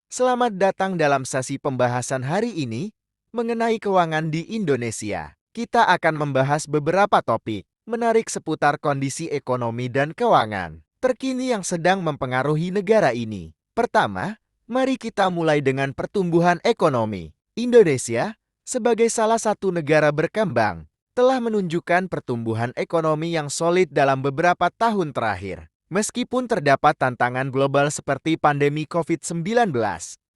Selamat datang dalam sesi pembahasan hari ini mengenai keuangan di Indonesia. Kita akan membahas beberapa topik menarik seputar kondisi ekonomi dan keuangan terkini yang sedang mempengaruhi negara ini. Pertama, mari kita mulai dengan pertumbuhan ekonomi. Indonesia, sebagai salah satu negara berkembang, telah menunjukkan pertumbuhan ekonomi yang solid dalam beberapa tahun terakhir. Meskipun terdapat tantangan global seperti pandemi COVID-19,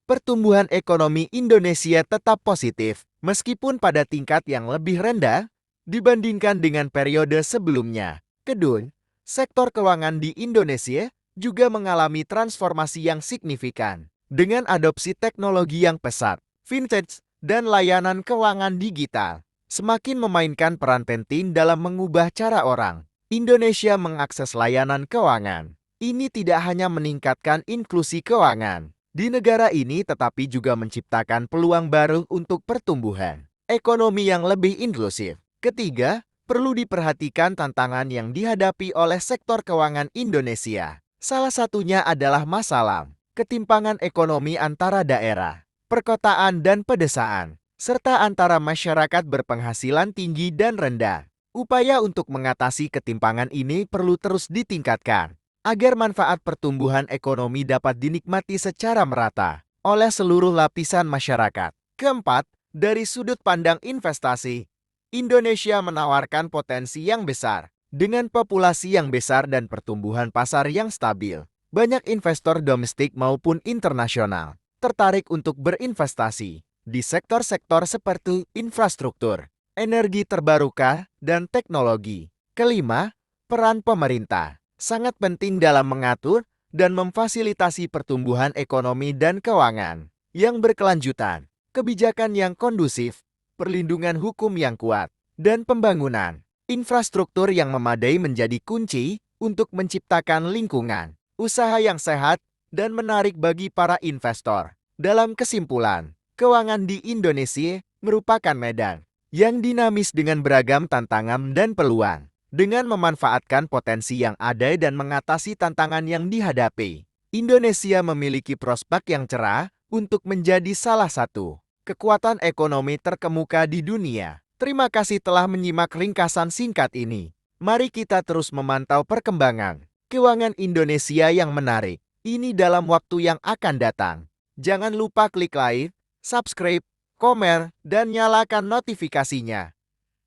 pertumbuhan ekonomi Indonesia tetap positif, meskipun pada tingkat yang lebih rendah dibandingkan dengan periode sebelumnya. Kedua, sektor keuangan di Indonesia juga mengalami transformasi yang signifikan. Dengan adopsi teknologi yang pesat, fintech, dan layanan keuangan digital, semakin memainkan peran penting dalam mengubah cara orang Indonesia mengakses layanan keuangan. Ini tidak hanya meningkatkan inklusi keuangan di negara ini, tetapi juga menciptakan peluang baru untuk pertumbuhan ekonomi yang lebih inklusif. Ketiga, perlu diperhatikan tantangan yang dihadapi oleh sektor keuangan Indonesia. Salah satunya adalah masalah ketimpangan ekonomi antara daerah, perkotaan dan pedesaan, serta antara masyarakat berpenghasilan tinggi dan rendah. Upaya untuk mengatasi ketimpangan ini perlu terus ditingkatkan agar manfaat pertumbuhan ekonomi dapat dinikmati secara merata oleh seluruh lapisan masyarakat. Keempat, dari sudut pandang investasi, Indonesia menawarkan potensi yang besar. Dengan populasi yang besar dan pertumbuhan pasar yang stabil, banyak investor domestik maupun internasional tertarik untuk berinvestasi di sektor-sektor seperti infrastruktur, energi terbarukan, dan teknologi. Kelima, peran pemerintah sangat penting dalam mengatur dan memfasilitasi pertumbuhan ekonomi dan keuangan yang berkelanjutan, kebijakan yang kondusif, perlindungan hukum yang kuat, dan pembangunan infrastruktur yang memadai menjadi kunci untuk menciptakan lingkungan usaha yang sehat dan menarik bagi para investor. Dalam kesimpulan, keuangan di Indonesia merupakan medan yang dinamis dengan beragam tantangan dan peluang. Dengan memanfaatkan potensi yang ada dan mengatasi tantangan yang dihadapi, Indonesia memiliki prospek yang cerah untuk menjadi salah satu kekuatan ekonomi terkemuka di dunia. Terima kasih telah menyimak ringkasan singkat ini. Mari kita terus memantau perkembangan keuangan Indonesia yang menarik ini dalam waktu yang akan datang. Jangan lupa klik like, subscribe, komen, dan nyalakan notifikasinya.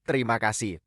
Terima kasih.